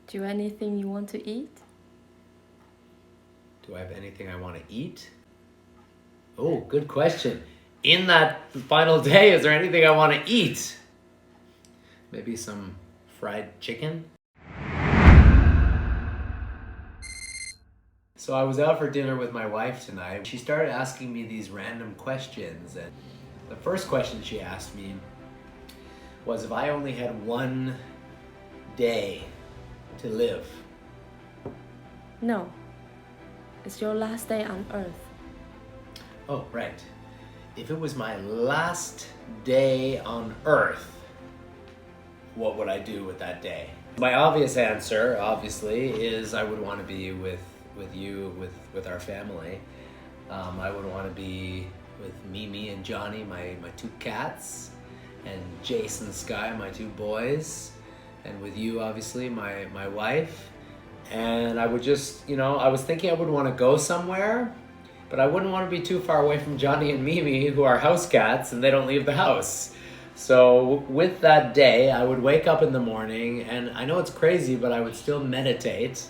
Do you have anything you want to eat? Do I have anything I want to eat? Oh, good question. In that final day, is there anything I want to eat? Maybe some fried chicken? So I was out for dinner with my wife tonight. She started asking me these random questions, and the first question she asked me was if I only had one day to live. No. It's your last day on Earth. Oh, right. If it was my last day on Earth, what would I do with that day? My obvious answer, obviously, is I would want to be with you, with our family. I would want to be with Mimi and Johnny, my two cats, and Jason and Sky, my two boys, and with you, obviously, my wife. And I would just, I was thinking I would want to go somewhere, but I wouldn't want to be too far away from Johnny and Mimi, who are house cats, and they don't leave the house. So with that day, I would wake up in the morning, and I know it's crazy, but I would still meditate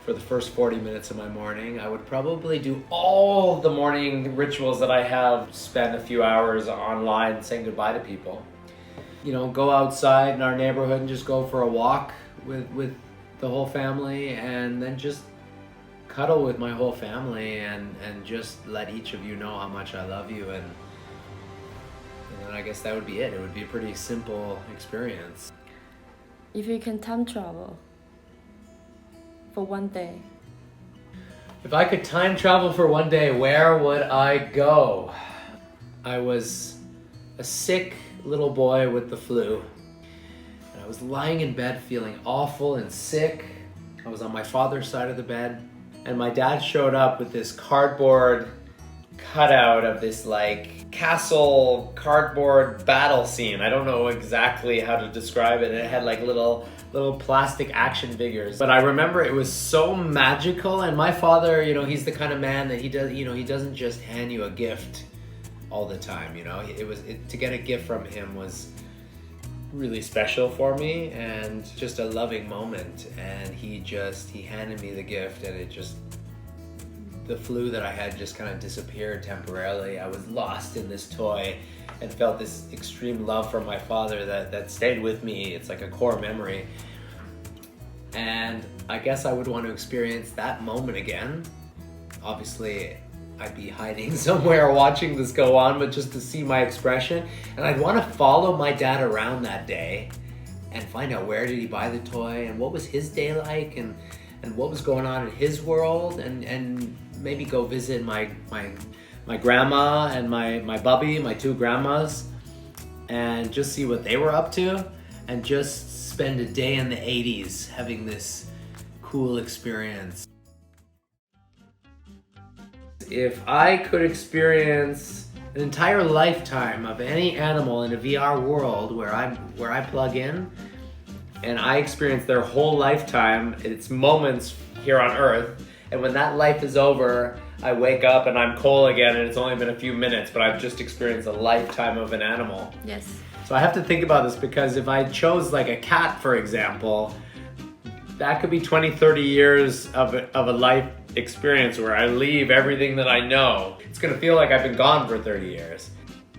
for the first 40 minutes of my morning. I would probably do all the morning rituals that I have, spend a few hours online saying goodbye to people. Go outside in our neighborhood and just go for a walk with the whole family, and then just cuddle with my whole family and just let each of you know how much I love you, and then I guess that would be it. It would be a pretty simple experience. If you can time travel for one day. If I could time travel for one day, where would I go? I was a sick little boy with the flu. And I was lying in bed feeling awful and sick. I was on my father's side of the bed, and my dad showed up with this cardboard cutout of this castle cardboard battle scene. I don't know exactly how to describe it. It had little plastic action figures. But I remember it was so magical, and my father, he's the kind of man that he doesn't just hand you a gift all the time, to get a gift from him was really special for me, and just a loving moment. And he handed me the gift, and the flu that I had just kind of disappeared temporarily. I was lost in this toy and felt this extreme love from my father that stayed with me. It's like a core memory. And I guess I would want to experience that moment again. Obviously, I'd be hiding somewhere watching this go on, but just to see my expression. And I'd want to follow my dad around that day and find out where did he buy the toy, and what was his day like, and what was going on in his world, and maybe go visit my grandma and my bubby, my two grandmas, and just see what they were up to, and just spend a day in the 80s having this cool experience. If I could experience an entire lifetime of any animal in a VR world where I plug in and I experience their whole lifetime, its moments here on Earth, and when that life is over, I wake up and I'm Cole again, and it's only been a few minutes, but I've just experienced a lifetime of an animal. Yes. So I have to think about this, because if I chose a cat, for example, that could be 20, 30 years of a life experience where I leave everything that I know. It's gonna feel like I've been gone for 30 years.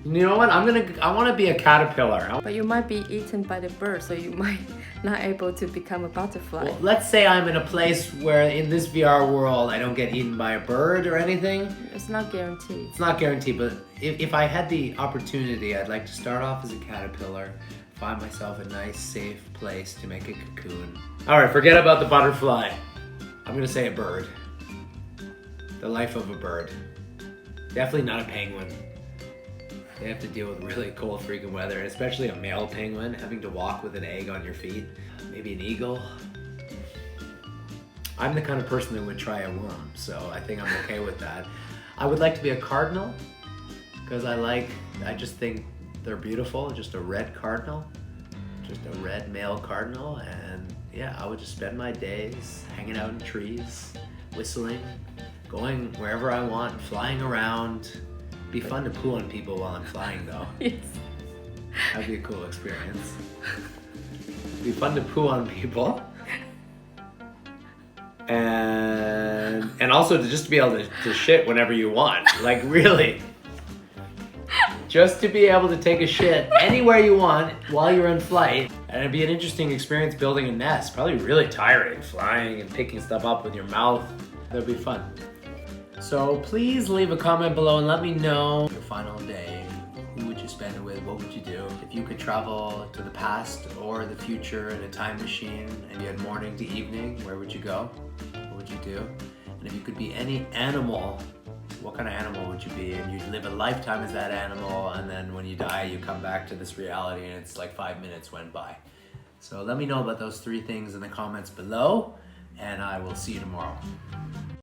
You know what? I want to be a caterpillar. But you might be eaten by the bird, so you might not able to become a butterfly. Well, let's say I'm in a place where in this VR world I don't get eaten by a bird or anything. It's not guaranteed. It's not guaranteed, but if I had the opportunity, I'd like to start off as a caterpillar, find myself a nice, safe place to make a cocoon. All right, forget about the butterfly. I'm gonna say a bird. The life of a bird. Definitely not a penguin. They have to deal with really cold freaking weather, and especially a male penguin having to walk with an egg on your feet. Maybe an eagle. I'm the kind of person that would try a worm, so I think I'm okay with that. I would like to be a cardinal, because I just think they're beautiful. Just a red cardinal, just a red male cardinal, and yeah, I would just spend my days hanging out in trees, whistling, going wherever I want, flying around. Be fun to poo on people while I'm flying, though. Yes. That'd be a cool experience. Be fun to poo on people. And also to be able to shit whenever you want. Like, really. Just to be able to take a shit anywhere you want while you're in flight. And it'd be an interesting experience building a nest. Probably really tiring, flying and picking stuff up with your mouth. That'd be fun. So please leave a comment below and let me know your final day. Who would you spend it with? What would you do? If you could travel to the past or the future in a time machine and you had morning to evening, where would you go? What would you do? And if you could be any animal, what kind of animal would you be? And you'd live a lifetime as that animal, and then when you die, you come back to this reality and it's like 5 minutes went by. So let me know about those 3 things in the comments below, and I will see you tomorrow.